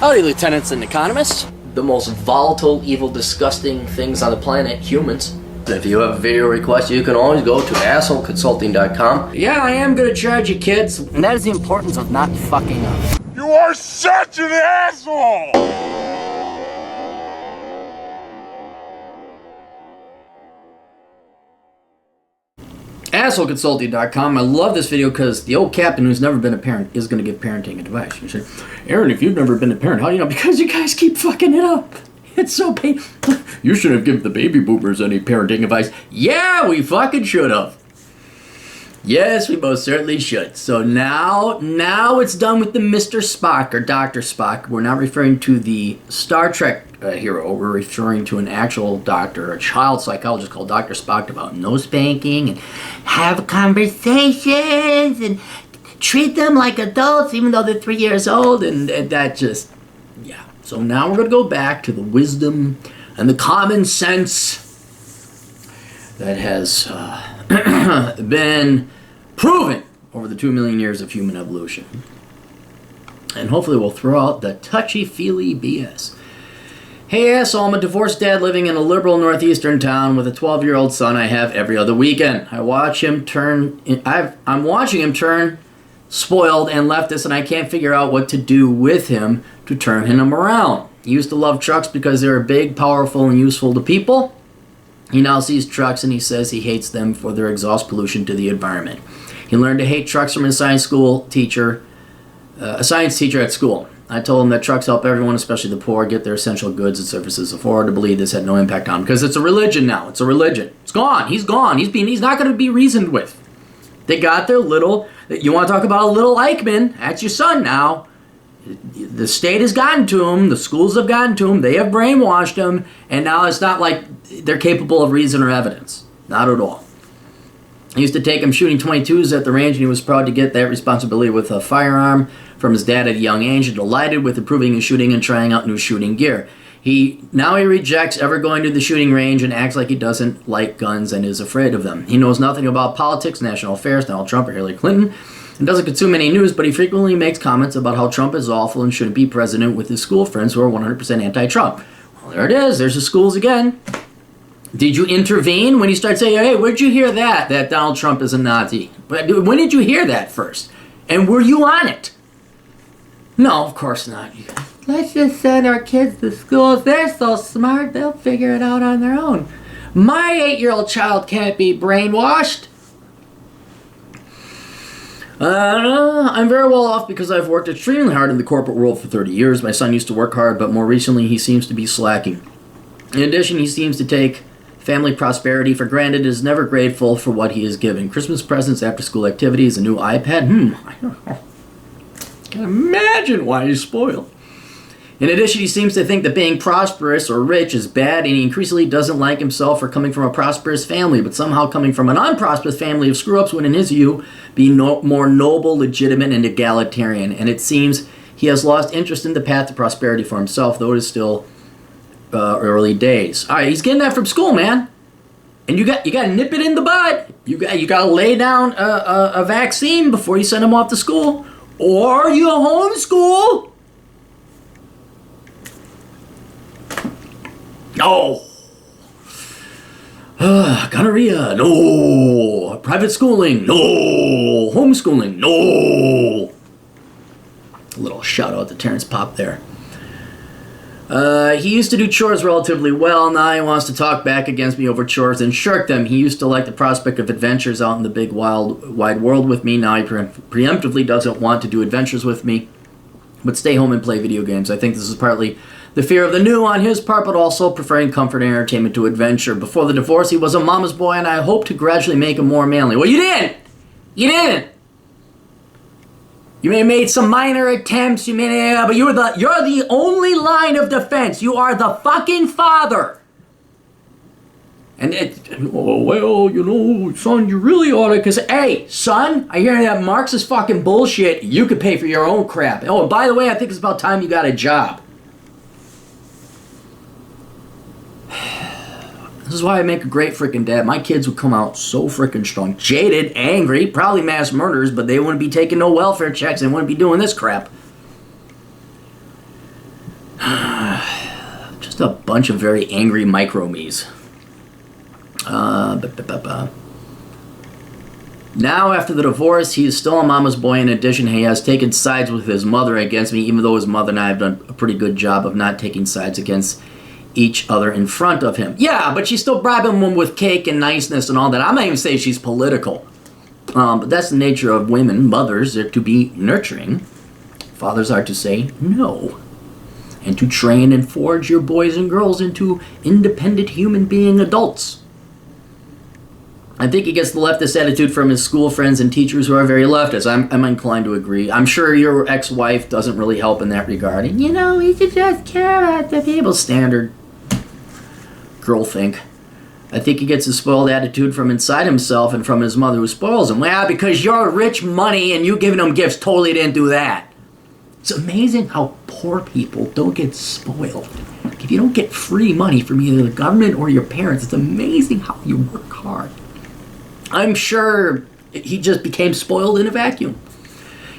Howdy, lieutenants and economists. The most volatile, evil, disgusting things on the planet, humans. If you have a video request, you can always go to assholeconsulting.com. Yeah, I am gonna charge you, kids. And that is the importance of not fucking up. You are such an asshole! assholeconsulting.com. I love this video because the old captain who's never been a parent is going to give parenting advice. You say, Aaron, if you've never been a parent, how do you know? Because you guys keep fucking it up. It's so painful. You should have given the baby boomers any parenting advice. Yeah, we fucking should have. Yes, we most certainly should. So now it's done with the Mr. Spock or Dr. Spock. We're not referring to the Star Trek hero. We're referring to an actual doctor, a child psychologist called Dr. Spock, about no spanking and have conversations and treat them like adults even though they're 3 years old. And that just, yeah. So now we're going to go back to the wisdom and the common sense that has been proven over the 2 million years of human evolution. And hopefully we'll throw out the touchy-feely BS. Hey asshole, I'm a divorced dad living in a liberal northeastern town with a 12-year-old son I have every other weekend. I'm watching him turn spoiled and leftist, and I can't figure out what to do with him to turn him around. He used to love trucks because they were big, powerful, and useful to people. He now sees trucks and he says he hates them for their exhaust pollution to the environment. He learned to hate trucks from a science teacher at school. I told him that trucks help everyone, especially the poor, get their essential goods and services. It's hard to believe this had no impact on him because it's a religion now. It's a religion. It's gone. He's gone. He's not going to be reasoned with. They got their little. You want to talk about a little Eichmann? That's your son now. The state has gotten to him. The schools have gotten to him. They have brainwashed him, and now it's not like they're capable of reason or evidence. Not at all. I used to take him shooting .22s at the range, and he was proud to get that responsibility with a firearm from his dad at a young age, and delighted with improving his shooting and trying out new shooting gear. Now he rejects ever going to the shooting range and acts like he doesn't like guns and is afraid of them. He knows nothing about politics, national affairs, Donald Trump or Hillary Clinton, and doesn't consume any news, but he frequently makes comments about how Trump is awful and shouldn't be president with his school friends who are 100% anti-Trump. Well, there it is. There's the schools again. Did you intervene when he started saying, hey, where'd you hear that Donald Trump is a Nazi? When did you hear that first? And were you on it? No, of course not. Let's just send our kids to schools. They're so smart, they'll figure it out on their own. My 8-year-old child can't be brainwashed. I'm very well off because I've worked extremely hard in the corporate world for 30 years. My son used to work hard, but more recently he seems to be slacking. In addition, he seems to take family prosperity for granted and is never grateful for what he is given. Christmas presents, after-school activities, a new iPad. I can imagine why he's spoiled. In addition, he seems to think that being prosperous or rich is bad, and he increasingly doesn't like himself for coming from a prosperous family, but somehow coming from an unprosperous family of screw-ups would, in his view, be more noble, legitimate, and egalitarian. And it seems he has lost interest in the path to prosperity for himself, though it is still early days. All right, he's getting that from school, man. And you got to nip it in the bud. You got to lay down a vaccine before you send him off to school, or you homeschool. No. Gonorrhea, no. Private schooling, no. Homeschooling, no. A little shout out to Terrence Pop there. He used to do chores relatively well. Now he wants to talk back against me over chores and shirk them. He used to like the prospect of adventures out in the big wide world with me. Now he preemptively doesn't want to do adventures with me, but stay home and play video games. I think this is partly the fear of the new on his part, but also preferring comfort and entertainment to adventure. Before the divorce, he was a mama's boy, and I hope to gradually make him more manly. Well, you didn't! You didn't! You may have made some minor attempts, but you're the only line of defense. You are the fucking father. And son, you really ought to, because, hey, son, I hear that Marxist fucking bullshit. You could pay for your own crap. Oh, and by the way, I think it's about time you got a job. This is why I make a great freaking dad. My kids would come out so freaking strong. Jaded, angry, probably mass murders, but they wouldn't be taking no welfare checks and wouldn't be doing this crap. Just a bunch of very angry micro-me's. Now, after the divorce, he is still a mama's boy. In addition, he has taken sides with his mother against me, even though his mother and I have done a pretty good job of not taking sides against each other in front of him. Yeah, but she's still bribing him with cake and niceness and all that. I'm not even saying she's political. But that's the nature of women. Mothers are to be nurturing. Fathers are to say no. And to train and forge your boys and girls into independent human being adults. I think he gets the leftist attitude from his school friends and teachers who are very leftist. I'm inclined to agree. I'm sure your ex-wife doesn't really help in that regard. And, we should just care about the people. Standard girl think. I think he gets a spoiled attitude from inside himself and from his mother who spoils him. Well, because you're rich money and you giving him gifts totally didn't do that. It's amazing how poor people don't get spoiled. If you don't get free money from either the government or your parents, it's amazing how you work hard. I'm sure he just became spoiled in a vacuum.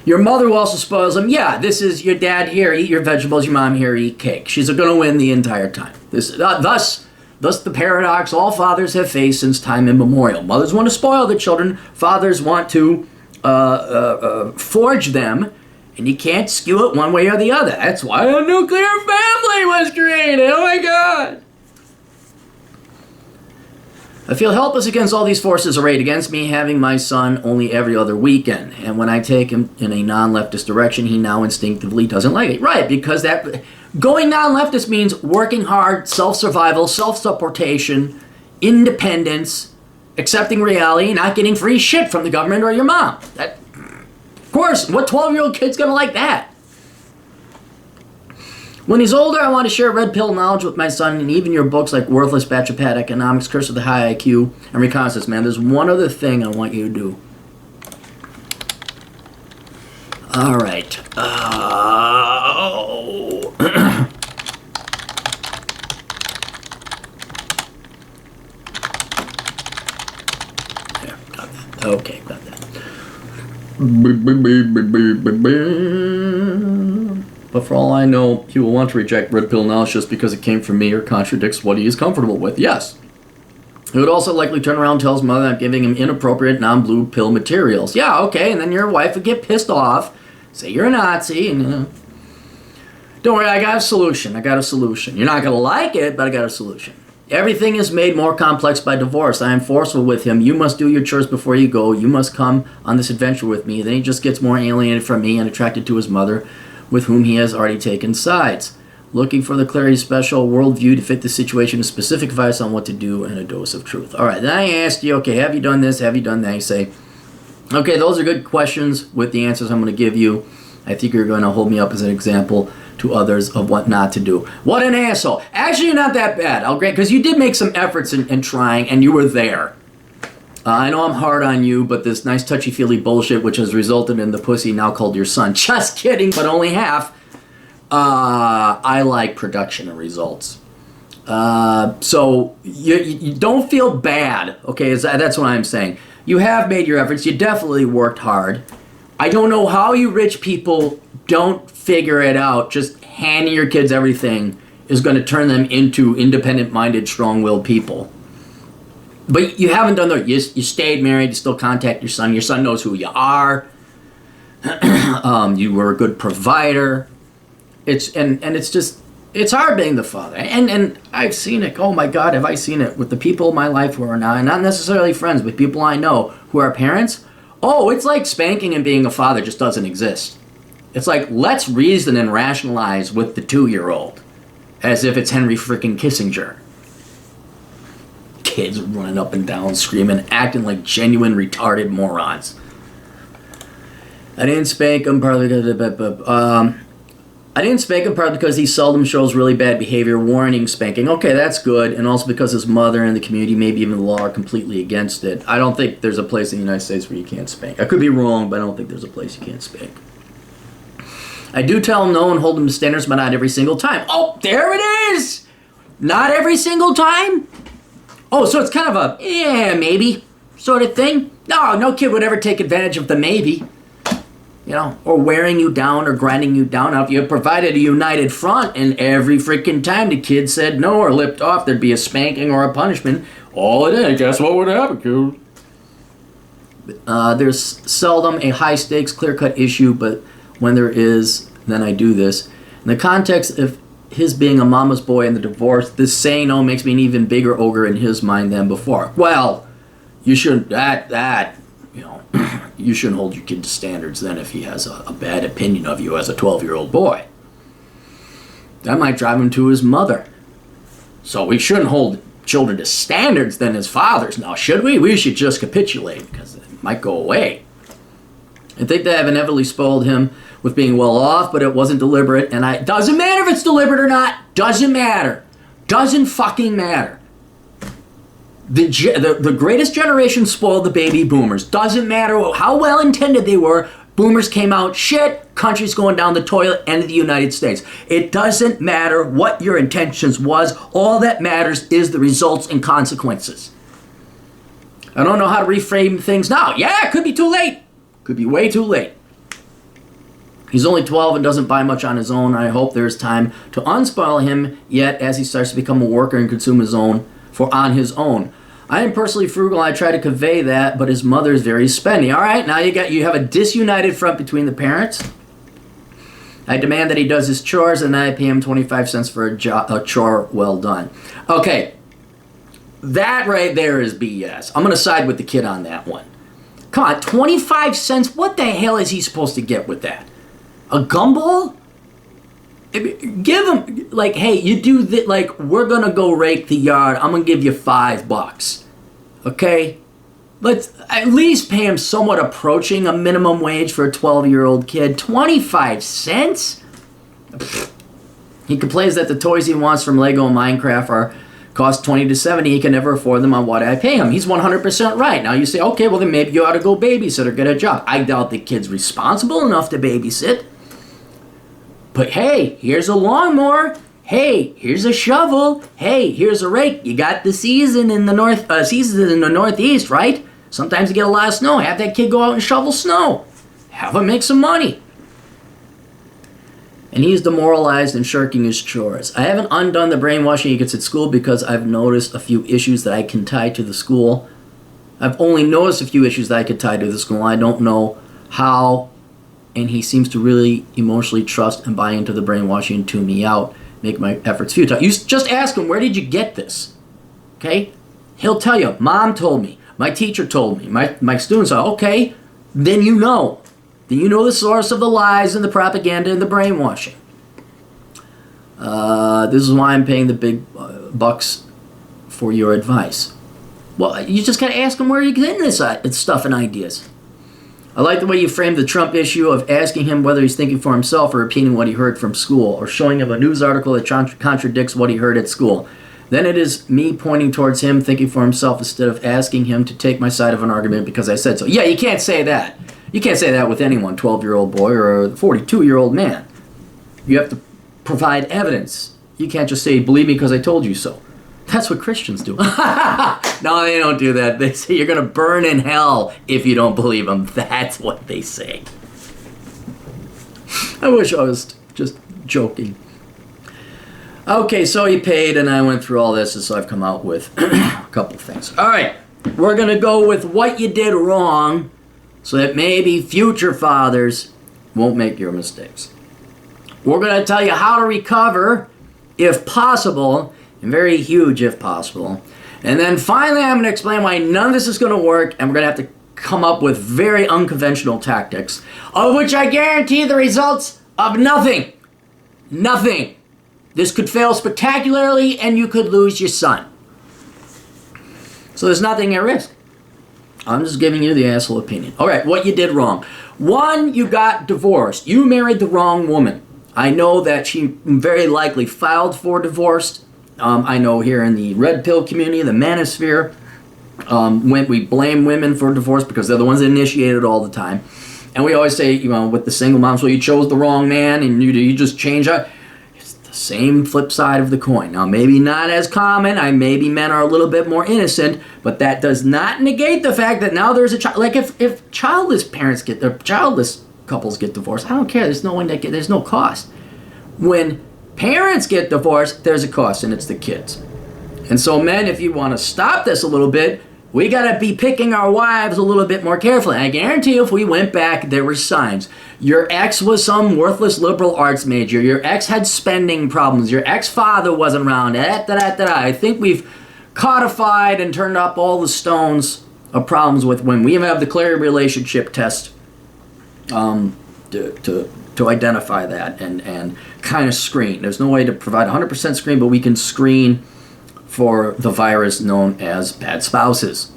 Your mother who also spoils him. Yeah, this is your dad here, eat your vegetables, your mom here, eat cake. She's going to win the entire time. Thus the paradox all fathers have faced since time immemorial. Mothers want to spoil the children. Fathers want to forge them. And you can't skew it one way or the other. That's why a nuclear family was created. Oh my God. I feel helpless against all these forces arrayed against me, having my son only every other weekend. And when I take him in a non-leftist direction, he now instinctively doesn't like it. Right, because that going non-leftist means working hard, self-survival, self-supportation, independence, accepting reality, not getting free shit from the government or your mom. Of course, what 12-year-old kid's gonna like that? When he's older, I want to share red pill knowledge with my son, and even your books like Worthless Batch of Pat Economics, Curse of the High IQ, and Reconnaissance Man. There's one other thing I want you to do. All right. There, got that. Okay, got that. But for all I know, he will want to reject red pill knowledge just because it came from me or contradicts what he is comfortable with. Yes. He would also likely turn around and tell his mother I'm giving him inappropriate non-blue pill materials. Yeah, okay, and then your wife would get pissed off, say you're a Nazi, and don't worry, I got a solution. You're not going to like it, but I got a solution. Everything is made more complex by divorce. I am forceful with him. You must do your chores before you go. You must come on this adventure with me. Then he just gets more alienated from me and attracted to his mother, with whom he has already taken sides. Looking for the clarity special worldview to fit the situation with specific advice on what to do and a dose of truth. All right, then I asked you, okay, have you done this? Have you done that? You say, okay, those are good questions with the answers I'm going to give you. I think you're going to hold me up as an example to others of what not to do. What an asshole. Actually, you're not that bad. I'll grant, because you did make some efforts in trying, and you were there. I know I'm hard on you, but this nice touchy-feely bullshit, which has resulted in the pussy now called your son. Just kidding, but only half. I like production and results. So you don't feel bad, okay? That's what I'm saying. You have made your efforts. You definitely worked hard. I don't know how you rich people don't figure it out. Just handing your kids everything is going to turn them into independent-minded, strong-willed people. But you haven't done that. You stayed married. You still contact your son. Your son knows who you are. You were a good provider. It's hard being the father. And I've seen it. Oh my God, have I seen it with the people in my life who are not necessarily friends, but people I know who are parents. Oh, it's like spanking and being a father just doesn't exist. It's like, let's reason and rationalize with the 2-year-old as if it's Henry freaking Kissinger. Kids running up and down, screaming, acting like genuine retarded morons. I didn't spank him partly because he seldom shows really bad behavior, warning spanking. Okay, that's good. And also because his mother and the community, maybe even the law, are completely against it. I don't think there's a place in the United States where you can't spank. I could be wrong, but I don't think there's a place you can't spank. I do tell him no and hold him to standards, but not every single time. Oh, there it is! Not every single time? Oh, so it's kind of a, yeah, maybe sort of thing? No kid would ever take advantage of the maybe. or wearing you down or grinding you down. Now, if you provided a united front and every freaking time the kid said no or lipped off, there'd be a spanking or a punishment. All it is, guess what would happen, kid? There's seldom a high-stakes, clear-cut issue, but when there is, then I do this. In the context of his being a mama's boy and the divorce, this saying no makes me an even bigger ogre in his mind than before. Well, you shouldn't, you shouldn't hold your kid to standards then if he has a bad opinion of you as a 12-year-old boy. That might drive him to his mother. So we shouldn't hold children to standards than his fathers. Now, should we? We should just capitulate because it might go away. I think they have inevitably spoiled him with being well off, but it wasn't deliberate. And doesn't matter if it's deliberate or not. Doesn't matter. Doesn't fucking matter. The greatest generation spoiled the baby boomers. Doesn't matter how well intended they were. Boomers came out shit. Country's going down the toilet. End of the United States. It doesn't matter what your intentions was. All that matters is the results and consequences. I don't know how to reframe things now. Yeah, it could be too late. Could be way too late. He's only 12 and doesn't buy much on his own. I hope there's time to unspoil him yet as he starts to become a worker and consume on his own. I am personally frugal. I try to convey that, but his mother is very spendy. All right, now you have a disunited front between the parents. I demand that he does his chores, and then I pay him 25 cents for a chore well done. Okay, that right there is BS. I'm going to side with the kid on that one. Come on, 25 cents? What the hell is he supposed to get with that? A gumball? Give him, like, hey, you do that, like, we're going to go rake the yard. I'm going to give you $5. Okay? Let's at least pay him somewhat approaching a minimum wage for a 12-year-old kid. 25 cents? He complains that the toys he wants from Lego and Minecraft cost $20 to $70. He can never afford them on what I pay him. He's 100% right. Now you say, okay, well then maybe you ought to go babysit or get a job. I doubt the kid's responsible enough to babysit. But hey, here's a lawnmower. Hey, here's a shovel. Hey, here's a rake. You got the season in the Northeast, right? Sometimes you get a lot of snow. Have that kid go out and shovel snow. Have him make some money. And he's demoralized and shirking his chores. I haven't undone the brainwashing he gets at school because I've noticed a few issues that I can tie to the school. I've only noticed a few issues that I could tie to the school. I don't know how. And he seems to really emotionally trust and buy into the brainwashing and tune me out, make my efforts futile. You just ask him, where did you get this? Okay? He'll tell you, Mom told me, my teacher told me, my students are, okay, then you know. Then you know the source of the lies and the propaganda and the brainwashing. This is why I'm paying the big bucks for your advice. Well, you just gotta ask him where you're getting this stuff and ideas. I like the way you framed the Trump issue of asking him whether he's thinking for himself or repeating what he heard from school, or showing him a news article that contradicts what he heard at school. Then it is me pointing towards him thinking for himself instead of asking him to take my side of an argument because I said so. Yeah, you can't say that. You can't say that with anyone, 12-year-old boy or a 42-year-old man. You have to provide evidence. You can't just say, believe me because I told you so. That's what Christians do. No, they don't do that. They say you're going to burn in hell if you don't believe them. That's what they say. I wish I was just joking. Okay, so he paid and I went through all this, and so I've come out with a couple things. All right, we're going to go with what you did wrong so that maybe future fathers won't make your mistakes. We're going to tell you how to recover, if possible, and very huge if possible. And then finally, I'm going to explain why none of this is going to work, and we're going to have to come up with very unconventional tactics, of which I guarantee the results of nothing. Nothing. This could fail spectacularly, and you could lose your son. So there's nothing at risk. I'm just giving you the asshole opinion. All right, what you did wrong. One, you got divorced. You married the wrong woman. I know that she very likely filed for divorce. I know here in the red pill community, the manosphere, when we blame women for divorce because they're the ones that initiate it all the time. And we always say, with the single moms, well, you chose the wrong man and you just change up. It's the same flip side of the coin. Now, maybe not as common. Maybe men are a little bit more innocent, but that does not negate the fact that now there's a child. Like if childless parents childless couples get divorced. I don't care. There's no cost. When parents get divorced, there's a cost, and it's the kids. And so, men, if you want to stop this a little bit, we got to be picking our wives a little bit more carefully. I guarantee you, if we went back, there were signs. Your ex was some worthless liberal arts major. Your ex had spending problems. Your ex-father wasn't around. I think we've codified and turned up all the stones of problems with women. We even have the Clary relationship test to identify that and kind of screen. There's no way to provide 100% screen, but we can screen for the virus known as bad spouses.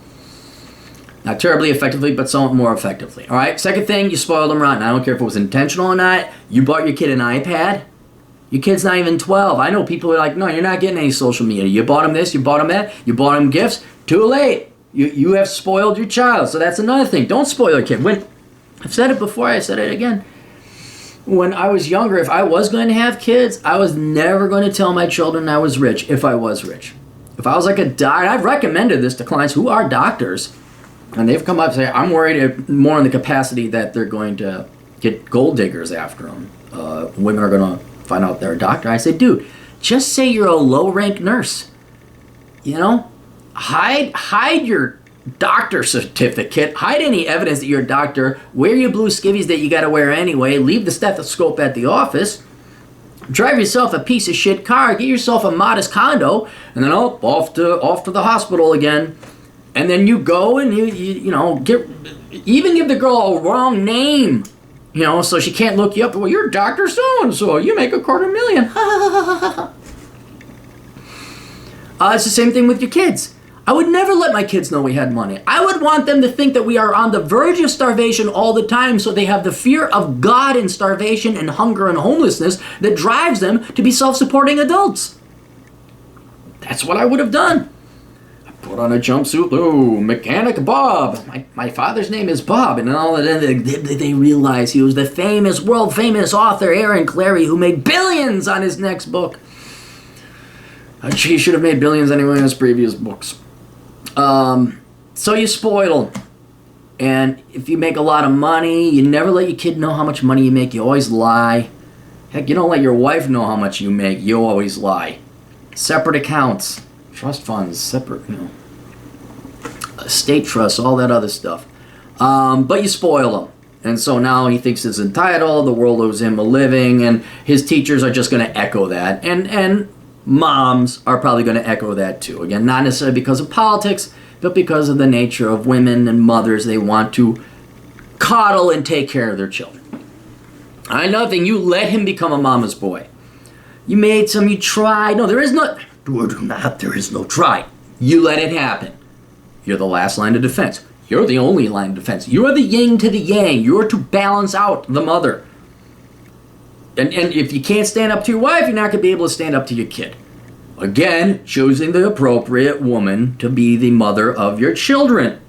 Not terribly effectively, but somewhat more effectively. All right, second thing, you spoiled them rotten. I don't care if it was intentional or not. You bought your kid an iPad. Your kid's not even 12. I know people are like, no, you're not getting any social media. You bought him this, you bought him that, you bought him gifts. Too late. You have spoiled your child. So that's another thing. Don't spoil your kid. I've said it before, I said it again. When I was younger, if I was going to have kids, I was never going to tell my children I was rich if I was rich. If I was like a doctor, I've recommended this to clients who are doctors, and they've come up and say, I'm worried more in the capacity that they're going to get gold diggers after them. Women are going to find out they're a doctor. I say, dude, just say you're a low-rank nurse. You know? Hide your doctor certificate. Hide any evidence that you're a doctor. Wear your blue skivvies that you got to wear anyway. Leave the stethoscope at the office. Drive yourself a piece of shit car. Get yourself a modest condo, and then off to the hospital again. And then you go and you know give the girl a wrong name, you know, so she can't look you up. Well, you're Dr. So-and-so. You make $250,000. It's the same thing with your kids. I would never let my kids know we had money. I would want them to think that we are on the verge of starvation all the time, so they have the fear of God and starvation and hunger and homelessness that drives them to be self-supporting adults. That's what I would have done. I put on a jumpsuit. Oh, Mechanic Bob. My father's name is Bob. And all of that, they realize he was the world-famous author Aaron Clary, who made billions on his next book. He should have made billions anyway in his previous books. So you spoil them. And if you make a lot of money, you never let your kid know how much money you make. You always lie. Heck, you don't let your wife know how much you make. You always lie. Separate accounts, trust funds, separate, you know, estate trusts, all that other stuff. But you spoil them. And so now he thinks he's entitled, the world owes him a living, and his teachers are just going to echo that. And moms are probably going to echo that too. Again, not necessarily because of politics, but because of the nature of women and mothers. They want to coddle and take care of their children. Another thing, you let him become a mama's boy. You made some, you tried. No, there is no try. You let it happen. You're the last line of defense. You're the only line of defense. You're the yin to the yang. You're to balance out the mother. And if you can't stand up to your wife, you're not going to be able to stand up to your kid. Again, choosing the appropriate woman to be the mother of your children.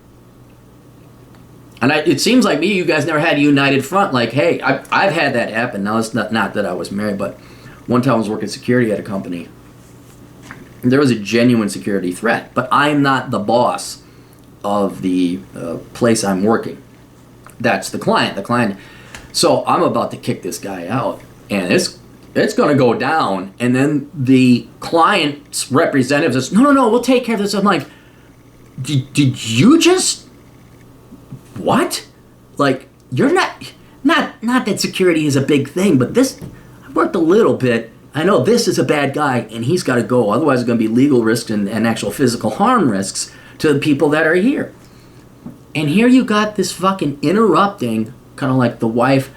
And it seems like you guys never had a united front. Like, hey, I've had that happen. Now, it's not that I was married, but one time I was working security at a company. And there was a genuine security threat. But I'm not the boss of the place I'm working. That's the client. The client. So I'm about to kick this guy out. And it's going to go down. And then the client's representative says, no, we'll take care of this. I'm like, did you just, what? Like, you're not that security is a big thing, but this, I've worked a little bit. I know this is a bad guy, and he's got to go. Otherwise, it's going to be legal risks and actual physical harm risks to the people that are here. And here you got this fucking interrupting, kind of like the wife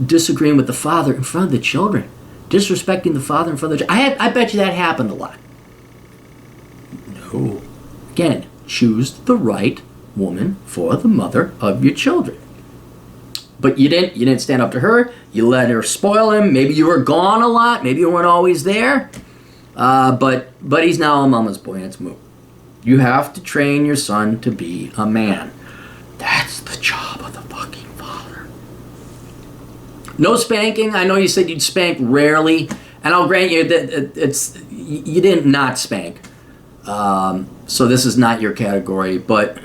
disagreeing with the father in front of the children, disrespecting the father in front of the children. I bet you that happened a lot. No. Again, choose the right woman for the mother of your children. But you didn't stand up to her. You let her spoil him. Maybe you were gone a lot. Maybe you weren't always there. But he's now a mama's boy. It's moot. You have to train your son to be a man. That's the job of the fucking father. No spanking. I know you said you'd spank rarely, and I'll grant you that you didn't not spank. So this is not your category, but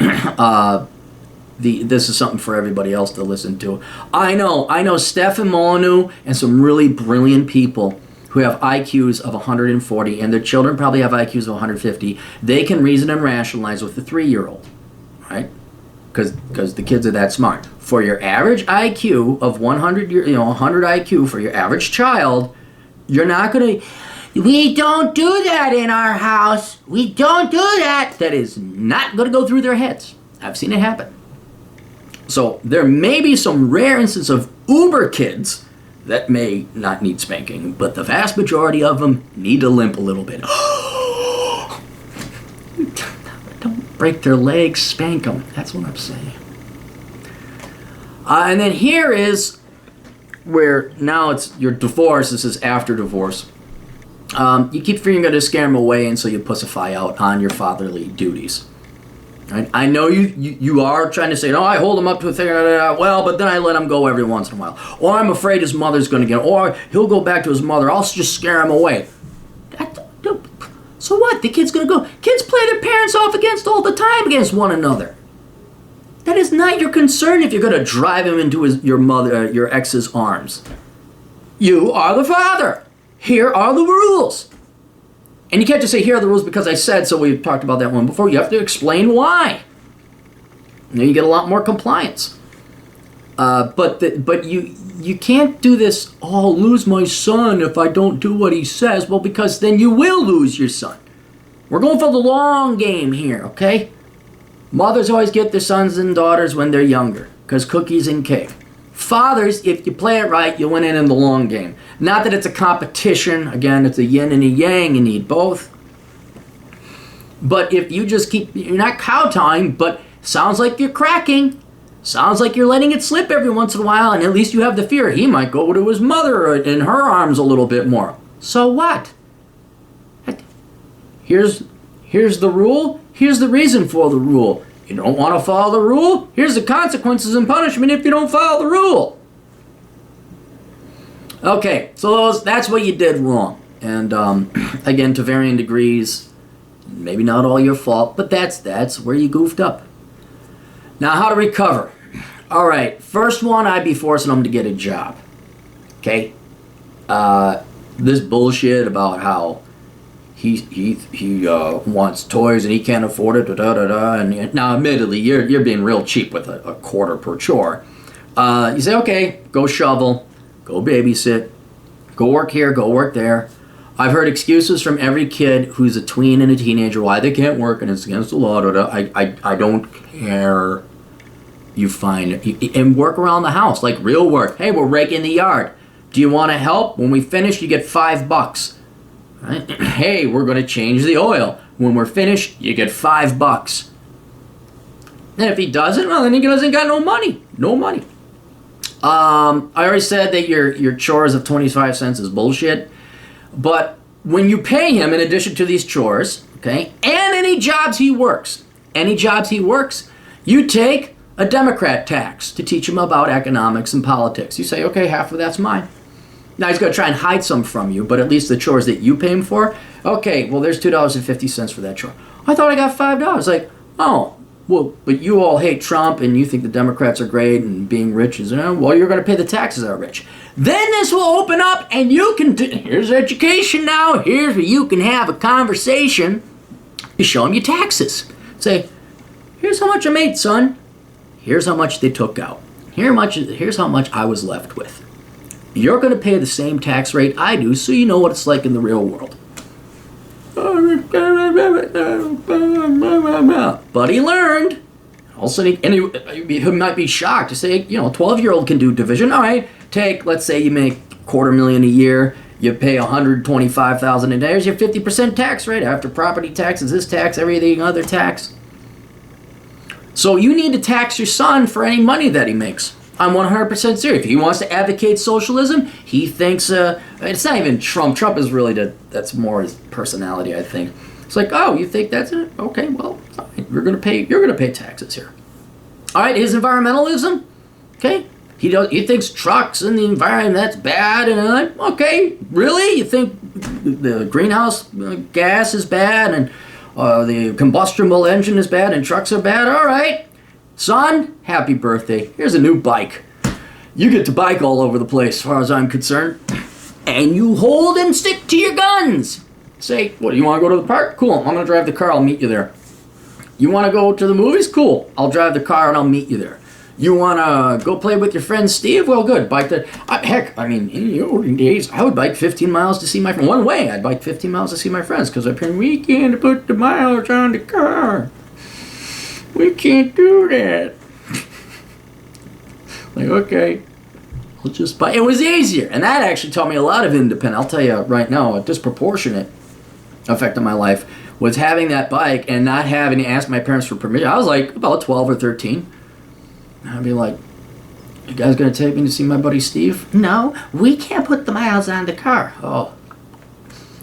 this is something for everybody else to listen to. I know Steph and Molyneux and some really brilliant people who have IQs of 140, and their children probably have IQs of 150. They can reason and rationalize with a 3-year-old, right? Because the kids are that smart. For your average IQ of 100 IQ for your average child, you're not going to... We don't do that in our house. We don't do that. That is not going to go through their heads. I've seen it happen. So there may be some rare instances of uber kids that may not need spanking, but the vast majority of them need to limp a little bit. Don't break their legs, spank them. That's what I'm saying. And then here is where now it's your divorce. This is after divorce. You keep figuring you're going to scare them away, and so you pussify out on your fatherly duties. Right? I know you are trying to say, no, I hold him up to a thing, well, but then I let him go every once in a while. Or I'm afraid his mother's going to get him. Or he'll go back to his mother. I'll just scare him away. So what? The kid's going to go. Kids play their parents off all the time against one another. That is not your concern if you're going to drive him into your ex's arms. You are the father. Here are the rules. And you can't just say, here are the rules because I said so. We've talked about that one before. You have to explain why. And then you get a lot more compliance. But you can't do this, oh, I'll lose my son if I don't do what he says. Well, because then you will lose your son. We're going for the long game here, okay? Mothers always get their sons and daughters when they're younger, because cookies and cake. Fathers, if you play it right, you win it in the long game. Not that it's a competition. Again, it's a yin and a yang. You need both. But if you just you're not kowtowing, but sounds like you're cracking. Sounds like you're letting it slip every once in a while, and at least you have the fear. He might go to his mother in her arms a little bit more. So what? Here's the rule. Here's the reason for the rule. You don't want to follow the rule? Here's the consequences and punishment if you don't follow the rule. Okay, so that's what you did wrong. And again, to varying degrees, maybe not all your fault, but that's where you goofed up. Now, how to recover. All right, first one, I'd be forcing them to get a job. Okay? This bullshit about how he wants toys and he can't afford it, and now admittedly you're being real cheap with a quarter per chore. You say, okay, go shovel, go babysit, go work here, go work there. I've heard excuses from every kid who's a tween and a teenager why they can't work and it's against the law. I don't care. You find it and work around the house like real work. Hey, we're raking the yard. Do you want to help? When we finish, you get $5. Right? Hey, we're going to change the oil. When we're finished, you get $5. And if he doesn't, well, then he doesn't got no money. No money. I already said that your chores of 25 cents is bullshit. But when you pay him, in addition to these chores, okay, and any jobs he works, you take a Democrat tax to teach him about economics and politics. You say, okay, half of that's mine. Now he's going to try and hide some from you, but at least the chores that you pay him for, okay, well, there's $2.50 for that chore. I thought I got $5. Like, oh, well, but you all hate Trump and you think the Democrats are great and being rich is, well, you're going to pay the taxes that are rich. Then this will open up and you can, here's education now, here's where you can have a conversation. You show them your taxes. Say, here's how much I made, son. Here's how much they took out. Here's how much I was left with. You're going to pay the same tax rate I do, so you know what it's like in the real world. But he learned. All of a sudden, he might be shocked to say, a 12-year-old can do division. All right, let's say you make $250,000 a year. You pay $125,000 a day. Here's your 50% tax rate after property taxes, this tax, everything, other tax. So you need to tax your son for any money that he makes. I'm 100% serious. If he wants to advocate socialism, he thinks it's not even Trump. Trump is really that's more his personality, I think. It's like, oh, you think that's it? Okay, well, fine. You're gonna pay taxes here. All right, his environmentalism, okay. He thinks trucks and the environment that's bad, and I'm like, okay, really? You think the greenhouse gas is bad and the combustible engine is bad and trucks are bad? All right. Son, happy birthday. Here's a new bike. You get to bike all over the place as far as I'm concerned. And you hold and stick to your guns. Say, what, you want to go to the park? Cool, I'm going to drive the car, I'll meet you there. You want to go to the movies? Cool, I'll drive the car and I'll meet you there. You want to go play with your friend Steve? Well, good, bike there. Heck, I mean, in the olden days, I would bike 15 miles to see my friend. One way, I'd bike 15 miles to see my friends because I paid we can't put the miles on the car. We can't do that. Like, okay. I'll just buy. It was easier, and that actually taught me a lot of independence. I'll tell you right now, a disproportionate effect on my life was having that bike and not having to ask my parents for permission. I was like about 12 or 13. I'd be like, you guys gonna take me to see my buddy Steve? No, we can't put the miles on the car. Oh.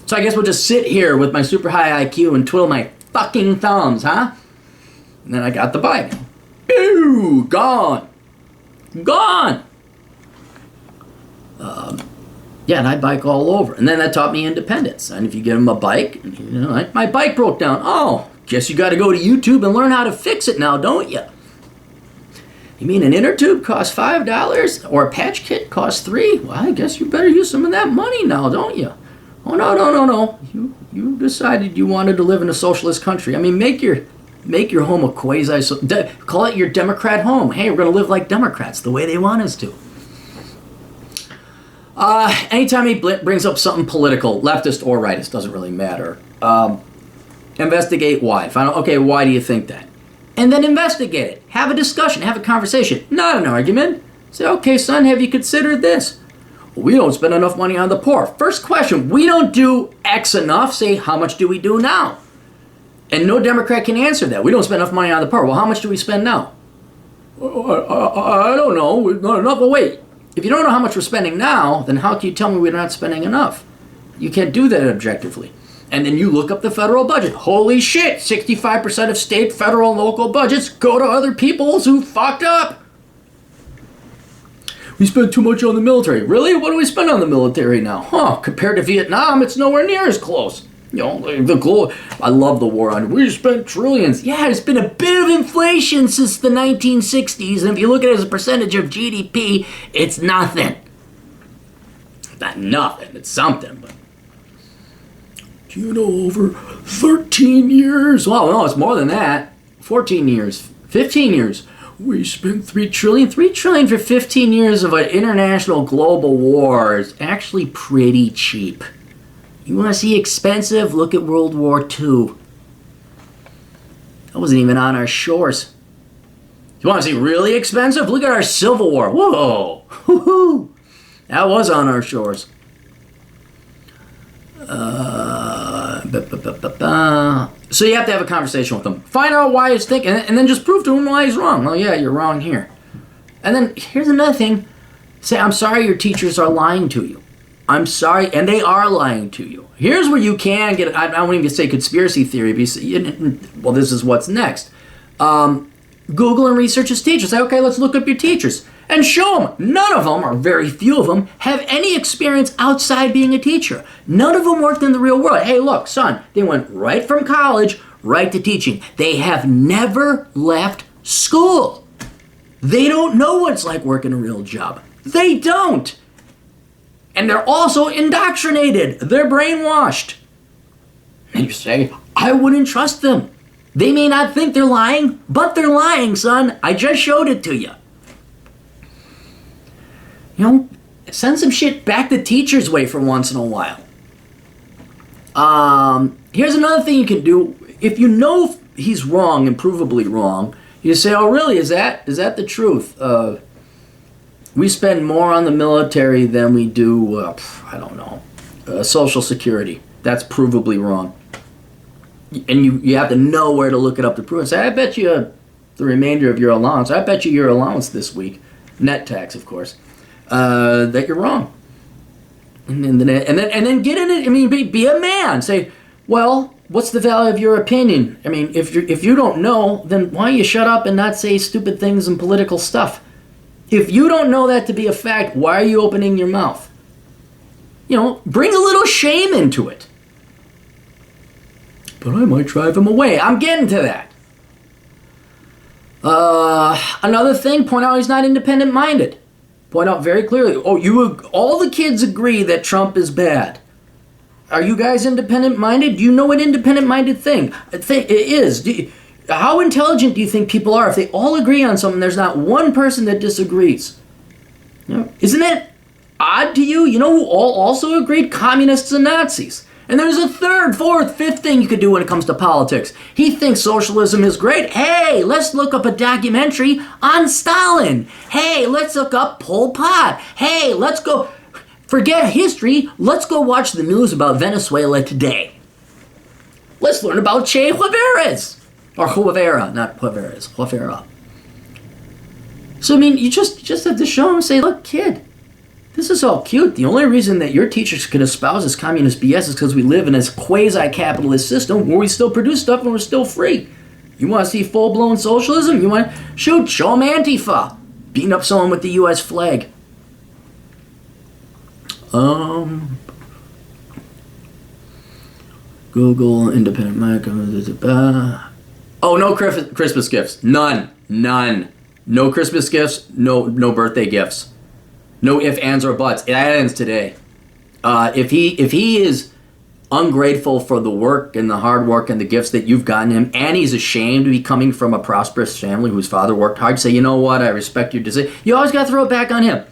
So I guess we'll just sit here with my super high IQ and twiddle my fucking thumbs, huh? And then I got the bike. Ew, gone. Gone. Yeah, and I bike all over. And then that taught me independence. And if you give them a bike, you know, like my bike broke down. Oh, guess you got to go to YouTube and learn how to fix it now, don't you? You mean an inner tube costs $5 or a patch kit costs $3? Well, I guess you better use some of that money now, don't you? Oh, no. You decided you wanted to live in a socialist country. I mean, make your home a call it your Democrat home. Hey, we're going to live like Democrats the way they want us to. Anytime he brings up something political, leftist or rightist, doesn't really matter. Investigate why. Find out, okay, why do you think that? And then investigate it. Have a discussion. Have a conversation. Not an argument. Say, okay, son, have you considered this? Well, we don't spend enough money on the poor. First question, we don't do X enough. Say, how much do we do now? And no Democrat can answer that. We don't spend enough money on the poor. Well, how much do we spend now? I don't know. Not enough. But wait. If you don't know how much we're spending now, then how can you tell me we're not spending enough? You can't do that objectively. And then you look up the federal budget. Holy shit, 65% of state, federal, and local budgets go to other peoples who fucked up. We spend too much on the military. Really? What do we spend on the military now? Compared to Vietnam, it's nowhere near as close. You know, I love the war on. We spent trillions. Yeah, there's been a bit of inflation since the 1960s, and if you look at it as a percentage of GDP, it's nothing. Not nothing, it's something, but do you know over 13 years? Well, no, it's more than that. 14 years, 15 years. We spent $3 trillion. $3 trillion for 15 years of an international global war is actually pretty cheap. You want to see expensive? Look at World War II. That wasn't even on our shores. You want to see really expensive? Look at our Civil War. Whoa! Woo-hoo! That was on our shores. So you have to have a conversation with them. Find out why he's thinking, and then just prove to him why he's wrong. Well, yeah, you're wrong here. And then here's another thing. Say, I'm sorry your teachers are lying to you. I'm sorry, and they are lying to you. Here's where you can get, I don't even say conspiracy theory, well, this is what's next. Google and research his teachers. Say, okay, let's look up your teachers. And show them. None of them, or very few of them, have any experience outside being a teacher. None of them worked in the real world. Hey, look, son, they went right from college, right to teaching. They have never left school. They don't know what it's like working a real job. They don't. And they're also indoctrinated. They're brainwashed. And you say, I wouldn't trust them. They may not think they're lying, but they're lying, son. I just showed it to you. You know, send some shit back the teacher's way for once in a while. Here's another thing you can do. If you know he's wrong and provably wrong, you say, oh, really? Is that the truth? We spend more on the military than we do, I don't know, Social Security. That's provably wrong. And you have to know where to look it up to prove it. Say, I bet you the remainder of your allowance, I bet you your allowance this week, net tax, of course, that you're wrong. And then get in it. I mean, be a man. Say, well, what's the value of your opinion? I mean, if you don't know, then why don't you shut up and not say stupid things and political stuff? If you don't know that to be a fact, why are you opening your mouth? You know, bring a little shame into it. But I might drive him away. I'm getting to that. Another thing, point out he's not independent-minded. Point out very clearly, all the kids agree that Trump is bad. Are you guys independent-minded? Do you know what independent-minded thing it is? How intelligent do you think people are if they all agree on something, there's not one person that disagrees? Isn't that odd to you? You know who all also agreed? Communists and Nazis. And there's a third, fourth, fifth thing you could do when it comes to politics. He thinks socialism is great. Hey, let's look up a documentary on Stalin. Hey, let's look up Pol Pot. Hey, let's go, forget history, let's go watch the news about Venezuela today. Let's learn about Che Guevara. Or Guevara, not Guevara, Guevara. So, I mean, you just have to show him and say, look, kid, this is all cute. The only reason that your teachers can espouse this communist BS is because we live in this quasi-capitalist system where we still produce stuff and we're still free. You want to see full-blown socialism? You want to shoot, show them Antifa. Beating up someone with the U.S. flag. Google, independent America. Oh, no Christmas gifts. None. No Christmas gifts, no birthday gifts. No ifs, ands, or buts. It ends today. If he is ungrateful for the work and the hard work and the gifts that you've gotten him, and he's ashamed to be coming from a prosperous family whose father worked hard, say, you know what, I respect your decision. You always got to throw it back on him.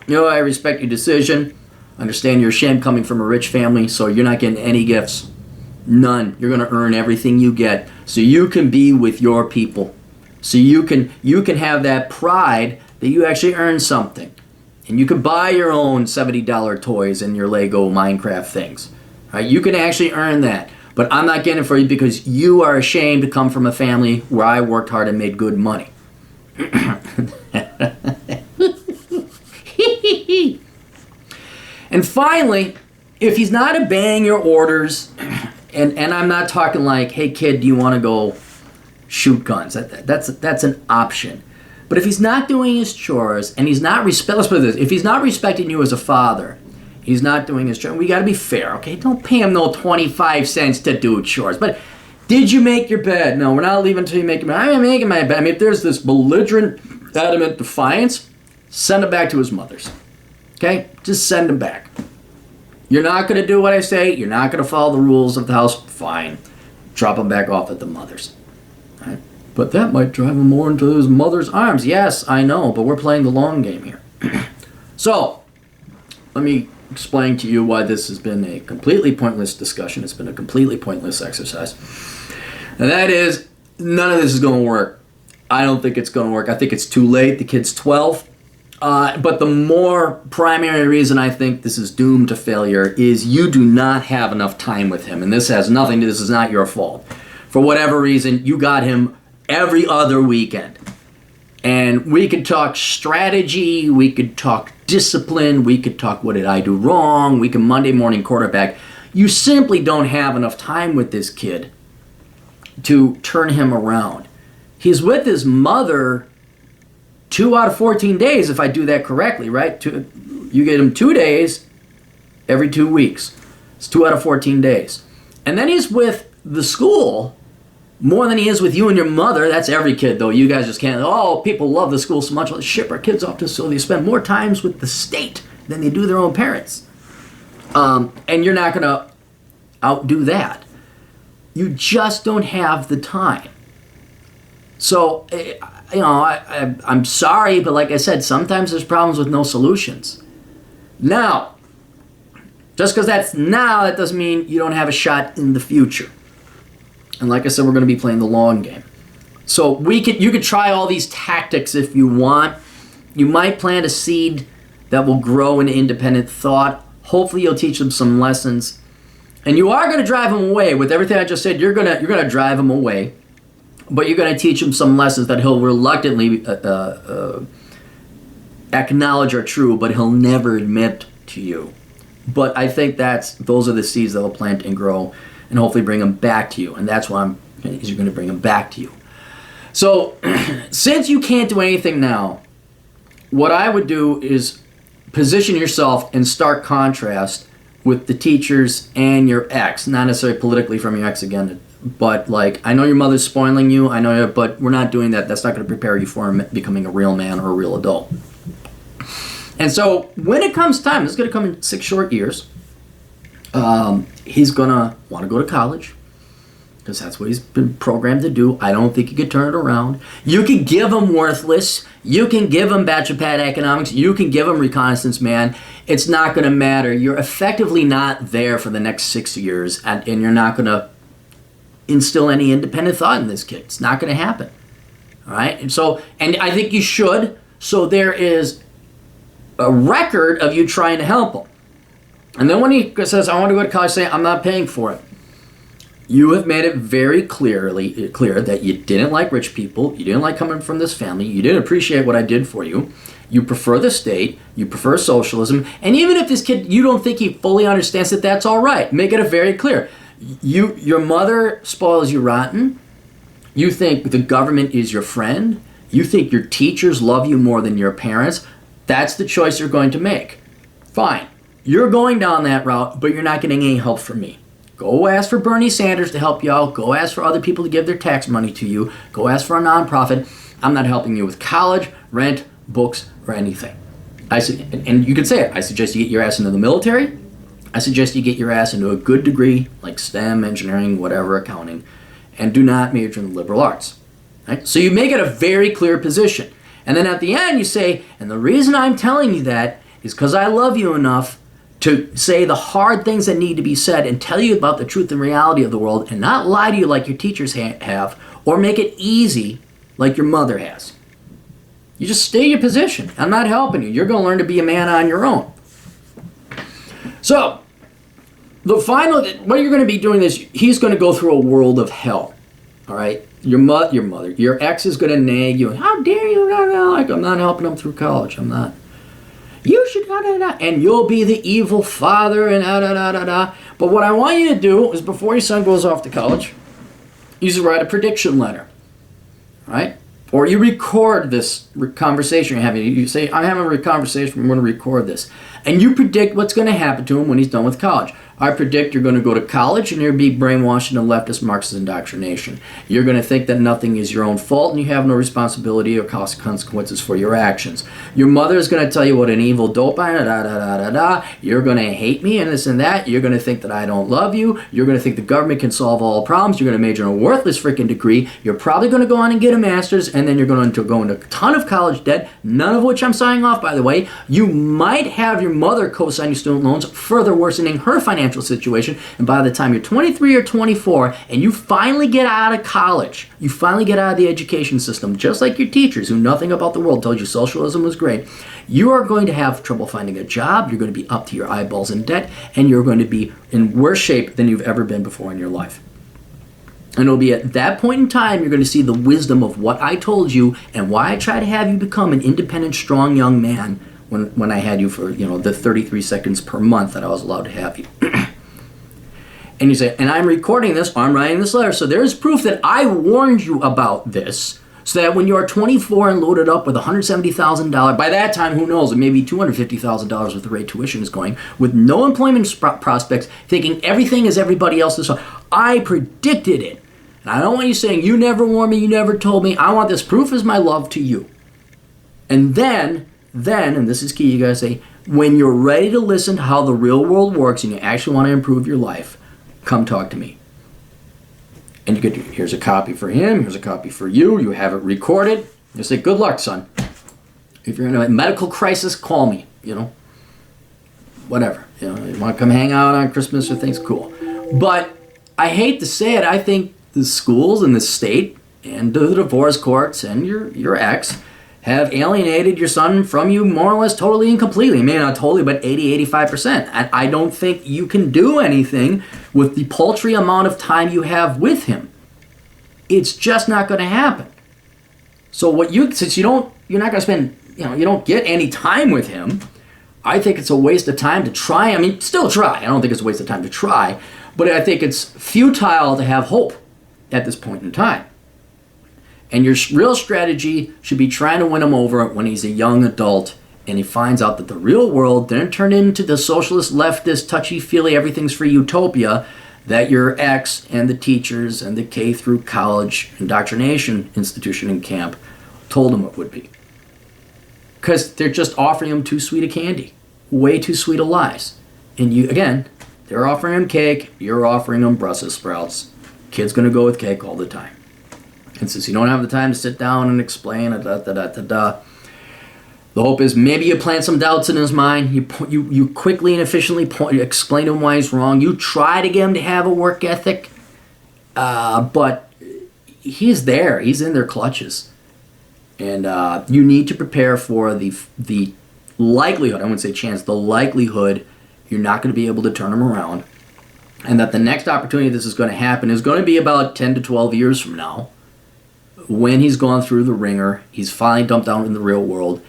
I respect your decision. Understand you're ashamed coming from a rich family, so you're not getting any gifts. None. You're going to earn everything you get so you can be with your people. So you can have that pride that you actually earned something. And you can buy your own $70 toys and your Lego Minecraft things. Right? You can actually earn that. But I'm not getting it for you because you are ashamed to come from a family where I worked hard and made good money. And finally, if he's not obeying your orders, and I'm not talking like, hey kid, do you want to go shoot guns? That's an option. But if he's not doing his chores and he's not let's put this, if he's not respecting you as a father, he's not doing his chores. We got to be fair, okay? Don't pay him no 25 cents to do chores. But did you make your bed? No, we're not leaving until you make your bed. I'm making my bed. I mean, if there's this belligerent, adamant defiance, send him back to his mother's. Okay? Just send him back. You're not going to do what I say. You're not going to follow the rules of the house. Fine. Drop him back off at the mother's. All right? But that might drive him more into his mother's arms. Yes, I know, but we're playing the long game here. So, let me explain to you why this has been a completely pointless discussion. It's been a completely pointless exercise. And that is, none of this is going to work. I don't think it's going to work. I think it's too late. The kid's 12. But the more primary reason I think this is doomed to failure is you do not have enough time with him. And this has nothing to, this is not your fault. For whatever reason, you got him every other weekend. And we could talk strategy, we could talk discipline, we could talk what did I do wrong, we can Monday morning quarterback. You simply don't have enough time with this kid to turn him around. He's with his mother 2 out of 14 days, if I do that correctly, right? You get him 2 days every 2 weeks. It's 2 out of 14 days. And then he's with the school more than he is with you and your mother. That's every kid, though. You guys just can't, people love the school so much. Let's ship our kids off to school. They spend more times with the state than they do their own parents. And you're not going to outdo that. You just don't have the time. So, I'm sorry, but like I said, sometimes there's problems with no solutions. Now, just because that's now, that doesn't mean you don't have a shot in the future. And like I said, we're going to be playing the long game. So you could try all these tactics if you want. You might plant a seed that will grow into independent thought. Hopefully you'll teach them some lessons. And you are going to drive them away. With everything I just said, you're going to drive them away. But you're going to teach him some lessons that he'll reluctantly acknowledge are true, but he'll never admit to you. But I think those are the seeds that will plant and grow and hopefully bring them back to you. And that's why you're going to bring them back to you. So since you can't do anything now, what I would do is position yourself in stark contrast with the teachers and your ex. Not necessarily politically from your ex again. But like, I know your mother's spoiling you. I know, but we're not doing that. That's not going to prepare you for becoming a real man or a real adult. And so when it comes time, this is going to come in 6 short years. He's going to want to go to college because that's what he's been programmed to do. I don't think he could turn it around. You can give him worthless. You can give him bachelor pad economics. You can give him reconnaissance man. It's not going to matter. You're effectively not there for the next 6 years, and you're not going to instill any independent thought in this kid. It's not going to happen. All right? And I think you should. So there is a record of you trying to help him. And then when he says, I want to go to college, say, I'm not paying for it. You have made it very clear that you didn't like rich people, you didn't like coming from this family, you didn't appreciate what I did for you, you prefer the state, you prefer socialism, and even if this kid, you don't think he fully understands that, that's all right. Make it very clear. Your mother spoils you rotten, you think the government is your friend, you think your teachers love you more than your parents, that's the choice you're going to make. Fine. You're going down that route, but you're not getting any help from me. Go ask for Bernie Sanders to help you out. Go ask for other people to give their tax money to you. Go ask for a nonprofit. I'm not helping you with college, rent, books, or anything. And you can say it. I suggest you get your ass into the military. I suggest you get your ass into a good degree, like STEM, engineering, whatever, accounting, and do not major in the liberal arts. Right? So you make it a very clear position. And then at the end you say, and the reason I'm telling you that is because I love you enough to say the hard things that need to be said and tell you about the truth and reality of the world and not lie to you like your teachers have or make it easy like your mother has. You just stay your position. I'm not helping you. You're going to learn to be a man on your own. So, what you're going to be doing is he's going to go through a world of hell. All right? Your mother, your ex is going to nag you. How dare you? Like, I'm not helping him through college. I'm not. You should and you'll be the evil father and But what I want you to do is before your son goes off to college, you write a prediction letter, right? Or you record this conversation you're having. You say, I'm having a conversation, I'm going to record this. And you predict what's going to happen to him when he's done with college. I predict you're going to go to college and you'll be brainwashed into leftist Marxist indoctrination. You're going to think that nothing is your own fault and you have no responsibility or consequences for your actions. Your mother is going to tell you what an evil dope I am, You're going to hate me and this and that. You're going to think that I don't love you. You're going to think the government can solve all problems. You're going to major in a worthless freaking degree. You're probably going to go on and get a master's, and then you're going to go into a ton of college debt, none of which I'm signing off, by the way. You might have your mother co-sign your student loans, further worsening her financial situation, and by the time you're 23 or 24 and you finally get out of college, you finally get out of the education system, just like your teachers who knew nothing about the world told you socialism was great, you are going to have trouble finding a job, you're going to be up to your eyeballs in debt, and you're going to be in worse shape than you've ever been before in your life. And it'll be at that point in time you're going to see the wisdom of what I told you and why I try to have you become an independent, strong young man when I had you for, the 33 seconds per month that I was allowed to have you. And you say, and I'm recording this, I'm writing this letter, so there's proof that I warned you about this, so that when you are 24 and loaded up with $170,000, by that time, who knows, maybe $250,000 with the rate tuition is going, with no employment prospects, thinking everything is everybody else's. I predicted it. And I don't want you saying, you never warned me, you never told me. I want this proof as my love to you. And then, and this is key, you gotta say, when you're ready to listen to how the real world works and you actually want to improve your life, come talk to me. And here's a copy for him, here's a copy for you, you have it recorded. You say, good luck, son. If you're in a medical crisis, call me, whatever. You want to come hang out on Christmas or things, cool. But I hate to say it, I think the schools and the state and the divorce courts and your ex have alienated your son from you more or less totally and completely. Maybe not totally, but 80-85%. And I don't think you can do anything with the paltry amount of time you have with him. It's just not going to happen. So since you're not going to spend, you don't get any time with him, I think it's a waste of time to try. I mean, still try. I don't think it's a waste of time to try, but I think it's futile to have hope at this point in time. And your real strategy should be trying to win him over when he's a young adult and he finds out that the real world didn't turn into the socialist, leftist, touchy-feely, everything's free utopia that your ex and the teachers and the K through college indoctrination institution and camp told him it would be. Because they're just offering him too sweet a candy. Way too sweet a lies. And you, again, they're offering him cake, you're offering him Brussels sprouts. Kid's going to go with cake all the time. And since you don't have the time to sit down and explain, the hope is maybe you plant some doubts in his mind. You quickly and efficiently explain to him why he's wrong. You try to get him to have a work ethic, but he's there. He's in their clutches. And you need to prepare for the likelihood, I wouldn't say chance, the likelihood you're not going to be able to turn him around. And that the next opportunity this is going to happen is going to be about 10 to 12 years from now, when he's gone through the ringer, he's finally dumped out in the real world,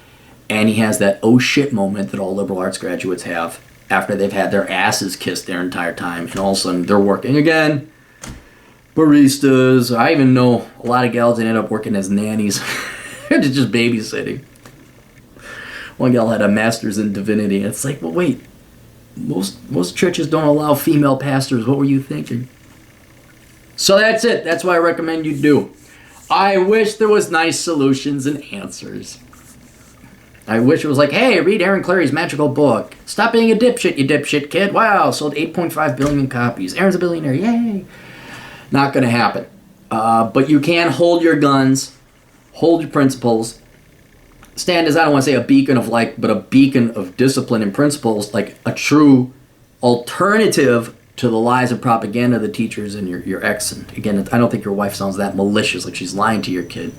and he has that oh shit moment that all liberal arts graduates have after they've had their asses kissed their entire time, and all of a sudden they're working again. Baristas. I even know a lot of gals that end up working as nannies. They're just babysitting. One gal had a master's in divinity, and it's like, well, wait. Most churches don't allow female pastors. What were you thinking? So that's it. That's what I recommend you do. I wish there was nice solutions and answers. I wish it was like, hey, read Aaron Clary's magical book. Stop being a dipshit, you dipshit kid. Wow, sold 8.5 billion copies. Aaron's a billionaire. Yay. Not going to happen. But you can hold your guns, hold your principles, stand as, I don't want to say a beacon of light, but a beacon of discipline and principles, like a true alternative to the lies and propaganda of the teachers and your ex. And again, I don't think your wife sounds that malicious, like she's lying to your kid.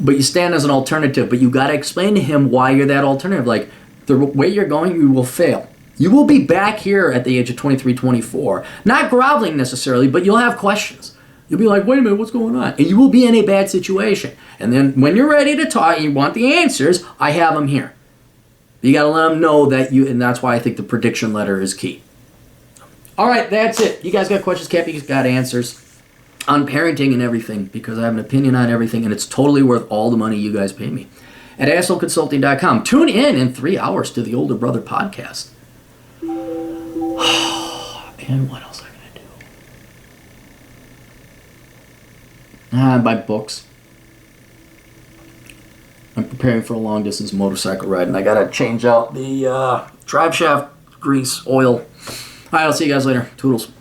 But you stand as an alternative, but you got to explain to him why you're that alternative. Like, the way you're going, you will fail. You will be back here at the age of 23, 24. Not groveling necessarily, but you'll have questions. You'll be like, wait a minute, what's going on? And you will be in a bad situation. And then when you're ready to talk and you want the answers, I have them here. You got to let them know that you, and that's why I think the prediction letter is key. All right, that's it. You guys got questions, Cappy's got answers on parenting and everything, because I have an opinion on everything, and it's totally worth all the money you guys pay me. At assholeconsulting.com. Tune in 3 hours to the Older Brother podcast. And what else am I going to do? Buy books. I'm preparing for a long-distance motorcycle ride, and I got to change out the drive shaft grease, oil. All right, I'll see you guys later. Toodles.